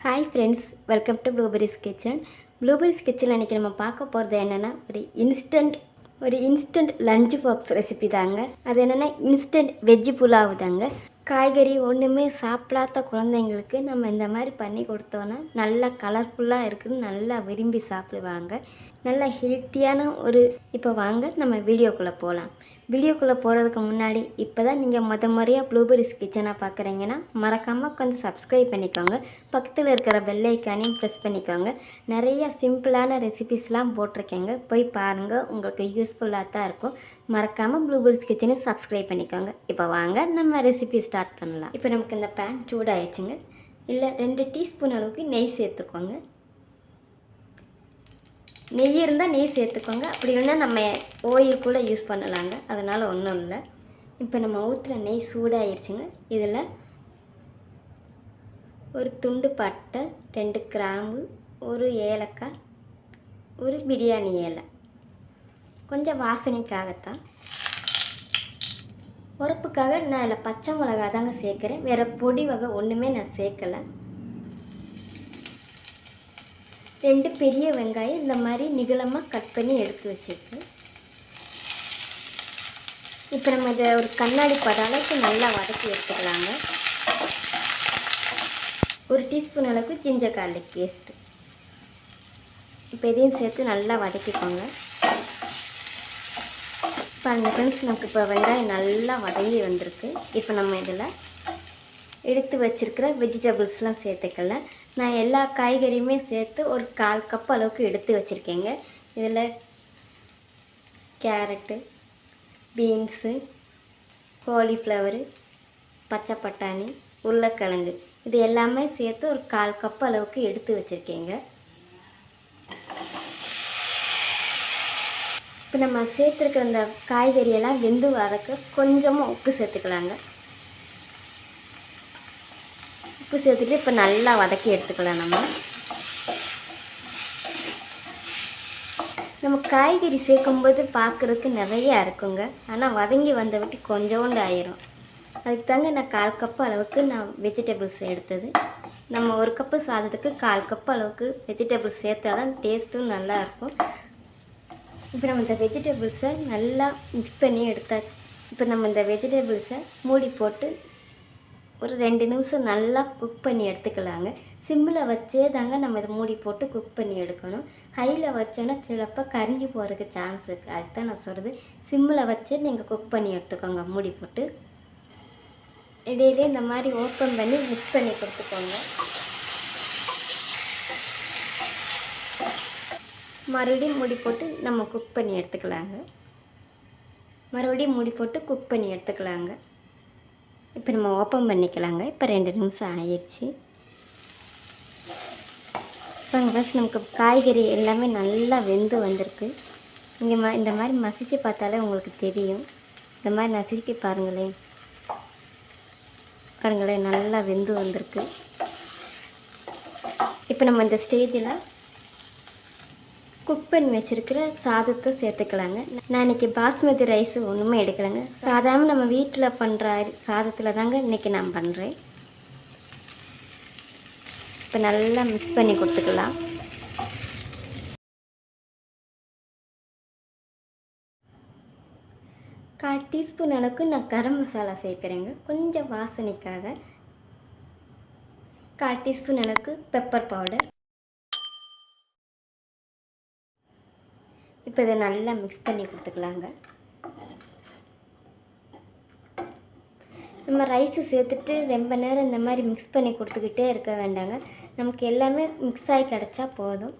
Hi friends, welcome to blueberries kitchen. Blueberries கிச்சனில் இன்றைக்கி நம்ம பார்க்க போகிறது என்னென்னா ஒரு இன்ஸ்டன்ட் லஞ்ச் பாக்ஸ் ரெசிபி தாங்க. அது என்னென்னா இன்ஸ்டன்ட் வெஜ்ஜு புலாவு தாங்க. காய்கறி ஒன்றுமே சாப்பிடாத குழந்தைங்களுக்கு நம்ம இந்த மாதிரி பண்ணி கொடுத்தோன்னா நல்லா கலர்ஃபுல்லாக இருக்குன்னு நல்லா விரும்பி சாப்பிடுவாங்க. நல்லா ஹெல்த்தியான இப்போ வாங்க நம்ம வீடியோக்குள்ளே போகலாம். வீடியோக்குள்ளே போகிறதுக்கு முன்னாடி இப்போ தான் நீங்கள் முறையாக ப்ளூபெரிஸ் கிச்சனாக பார்க்குறீங்கன்னா மறக்காமல் கொஞ்சம் சப்ஸ்கிரைப் பண்ணிக்கோங்க. பக்கத்தில் இருக்கிற பெல் ஐக்கானையும் ப்ரெஸ் பண்ணிக்கோங்க. நிறைய சிம்பிளான ரெசிபிஸ்லாம் போட்டிருக்கேங்க, போய் பாருங்கள், உங்களுக்கு யூஸ்ஃபுல்லாக தான் இருக்கும். மறக்காமல் ப்ளூபெரிஸ் கிச்சனை சப்ஸ்கிரைப் பண்ணிக்கோங்க. இப்போ வாங்க நம்ம ரெசிபி ஸ்டார்ட் பண்ணலாம். இப்போ நமக்கு இந்த பேன் சூடாகிடுச்சுங்க. இல்லை 2 டீஸ்பூன் அளவுக்கு நெய் சேர்த்துக்கோங்க. நெய் இருந்தால் நெய் சேர்த்துக்கோங்க, அப்படி இல்லைன்னா நம்ம ஆயில் கூட யூஸ் பண்ணலாங்க, அதனால் ஒன்றும் இல்லை. இப்போ நம்ம ஊற்றுற நெய் சூடாகிடுச்சுங்க. இதில் ஒரு துண்டு பட்டை, 2 கிராம்பு, ஒரு ஏலக்காய், ஒரு பிரியாணி இலை, கொஞ்சம் வாசனைக்காகத்தான், உரப்புக்காக நான் இதில் பச்சை மிளகா தாங்க சேர்க்குறேன். வேறு பொடி வகை ஒன்றுமே நான் சேர்க்கலை. 2 பெரிய வெங்காயம் இந்த மாதிரி நிகழமாக கட் பண்ணி எடுத்து வச்சுருக்கு. இப்போ நம்ம இதை ஒரு கண்ணாடி அளவுக்கு நல்லா வதக்கி எடுத்துக்கலாங்க. 1 டீஸ்பூன் அளவுக்கு ஜிஞ்சர் கார்லிக் பேஸ்ட்டு இப்போ இதையும் சேர்த்து நல்லா வதக்கிக்கோங்க. பாருங்க ஃப்ரெண்ட்ஸ், நமக்கு இப்போ வெங்காயம் நல்லா வதங்கி வந்திருக்கு. இப்போ நம்ம இதில் எடுத்து வச்சுருக்கிற வெஜிடபிள்ஸ்லாம் சேர்த்துக்கல. நான் எல்லா காய்கறியுமே சேர்த்து ஒரு 1/4 கப் அளவுக்கு எடுத்து வச்சுருக்கேங்க. இதில் கேரட்டு, பீன்ஸு, காலிஃப்ளவரு, பச்சை பட்டாணி, உருளைக்கிழங்கு, இது எல்லாமே சேர்த்து ஒரு 1/4 கப் அளவுக்கு எடுத்து வச்சுருக்கேங்க. இப்போ நம்ம சேர்த்துருக்க இந்த காய்கறியெல்லாம் வெந்து வதக்க கொஞ்சமாக உப்பு சேர்த்துக்கலாங்க. உப்பு சேர்த்துட்டு இப்போ நல்லா வதக்கி எடுத்துக்கலாம். நம்ம காய்கறி சேர்க்கும்போது பார்க்குறதுக்கு நிறையா இருக்குங்க, ஆனால் வதங்கி வந்த விட்டு கொஞ்சோண்டு ஆயிரும். அதுக்கு தாங்க நான் 1/4 கப் அளவுக்கு நான் வெஜிடபிள்ஸ் எடுத்தது. நம்ம 1 கப்பு சாதத்துக்கு 1/4 கப் அளவுக்கு வெஜிடபிள்ஸ் சேர்த்தா தான் டேஸ்ட்டும் நல்லாயிருக்கும். இப்போ நம்ம இந்த வெஜிடபிள்ஸை நல்லா மிக்ஸ் பண்ணி எடுத்தாச்சு. இப்போ நம்ம இந்த வெஜிடபிள்ஸை மூடி போட்டு ஒரு 2 நிமிஷம் நல்லா குக் பண்ணி எடுத்துக்கலாங்க. சிம்மில் வச்சே தாங்க நம்ம இதை மூடி போட்டு குக் பண்ணி எடுக்கணும். ஹையில் வச்சோன்னா சிலப்போ கரிஞ்சு போகிறதுக்கு சான்ஸ் இருக்குது. அதுக்கு தான் நான் சொல்கிறது, சிம்மில் வச்சே நீங்கள் குக் பண்ணி எடுத்துக்கோங்க. மூடி போட்டு இடையிலே இந்த மாதிரி ஓப்பன் பண்ணி மிக்ஸ் பண்ணி கொடுத்துக்கோங்க. மறுபடியும் மூடி போட்டு நம்ம குக் பண்ணி எடுத்துக்கலாங்க. மறுபடியும் மூடி போட்டு குக் பண்ணி எடுத்துக்கலாங்க. இப்போ நம்ம ஓப்பன் பண்ணிக்கலாங்க. இப்போ 2 நிமிஷம் ஆயிடுச்சு. ஃபஸ்ட் நமக்கு காய்கறி எல்லாமே நல்லா வெந்து வந்திருக்கு. இங்கே இந்த மாதிரி மசிச்சு பார்த்தாலே உங்களுக்கு தெரியும். இந்த மாதிரி நசுக்கி பாருங்களேன், நல்லா வெந்து வந்திருக்கு. இப்போ நம்ம இந்த ஸ்டேஜில் குக் பண்ணி வச்சுருக்கிற சாதத்தை சேர்த்துக்கலாங்க. நான் இன்றைக்கி பாஸ்மதி ரைஸ் ஒன்றுமே எடுக்கலைங்க. சாதாரண நம்ம வீட்டில் பண்ணுற சாதத்தில் தாங்க இன்றைக்கி நான் பண்ணுறேன். இப்போ நல்லா மிக்ஸ் பண்ணி கொடுத்துக்கலாம். கால் டீஸ்பூன் அளவுக்கு நான் கரம் மசாலா சேர்க்குறேங்க, கொஞ்சம் வாசனைக்காக. 1/4 டீஸ்பூன் அளவுக்கு பெப்பர் பவுடர். இப்போ இதை நல்லா மிக்ஸ் பண்ணி கொடுத்துக்கலாங்க. நம்ம ரைஸு சேர்த்துட்டு ரொம்ப நேரம் இந்த மாதிரி மிக்ஸ் பண்ணி கொடுத்துக்கிட்டே இருக்க வேண்டாங்க. நமக்கு எல்லாமே மிக்ஸ் ஆகி கிடச்சா போதும்.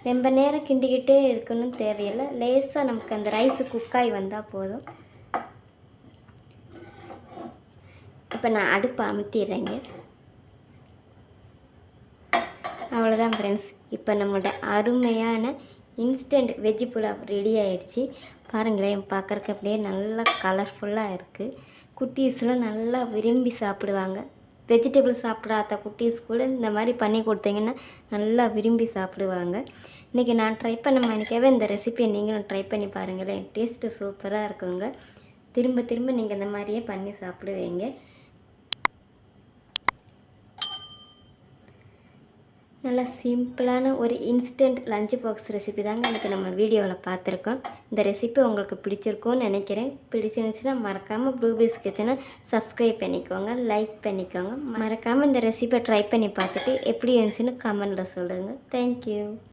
ரொம்ப நேரம் கிண்டிக்கிட்டே இருக்கணும்னு தேவையில்லை. லேசாக நமக்கு அந்த ரைஸு குக்காகி வந்தால் போதும். இப்போ நான் அடுப்பை அமுத்திடுறேங்க. அவ்வளோதான் ஃப்ரெண்ட்ஸ், இப்போ நம்மளோட அருமையான இன்ஸ்டன்ட் வெஜ்ஜு புலாவ் ரெடி ஆகிடுச்சு. பாருங்களேன், பார்க்குறக்கு அப்படியே நல்லா கலர்ஃபுல்லாக இருக்குது. குட்டீஸ்லாம் நல்லா விரும்பி சாப்பிடுவாங்க. வெஜிடபிள் சாப்பிடாத குட்டீஸ் கூட இந்த மாதிரி பண்ணி கொடுத்தீங்கன்னா நல்லா விரும்பி சாப்பிடுவாங்க. இன்றைக்கி நான் ட்ரை பண்ண மாதிரிக்காவே இந்த ரெசிபியை நீங்களும் ட்ரை பண்ணி பாருங்களேன். டேஸ்ட்டு சூப்பராக இருக்குங்க. திரும்ப திரும்ப நீங்கள் இந்த மாதிரியே பண்ணி சாப்பிடுவீங்க. நல்லா சிம்பிளான ஒரு இன்ஸ்டன்ட் லஞ்ச் பாக்ஸ் ரெசிபி தாங்க இன்றைக்கி நம்ம வீடியோவில் பார்த்துருக்கோம். இந்த ரெசிபி உங்களுக்கு பிடிச்சிருக்கும்னு நினைக்கிறேன். பிடிச்சிருந்துச்சுன்னா மறக்காமல் ப்ளூபெர்ரிஸ் கிச்சனை சப்ஸ்கிரைப் பண்ணிக்கோங்க, லைக் பண்ணிக்கோங்க. மறக்காமல் இந்த ரெசிபியை ட்ரை பண்ணி பார்த்துட்டு எப்படி இருந்துச்சுன்னு கமெண்டில் சொல்லுங்கள். தேங்க்யூ.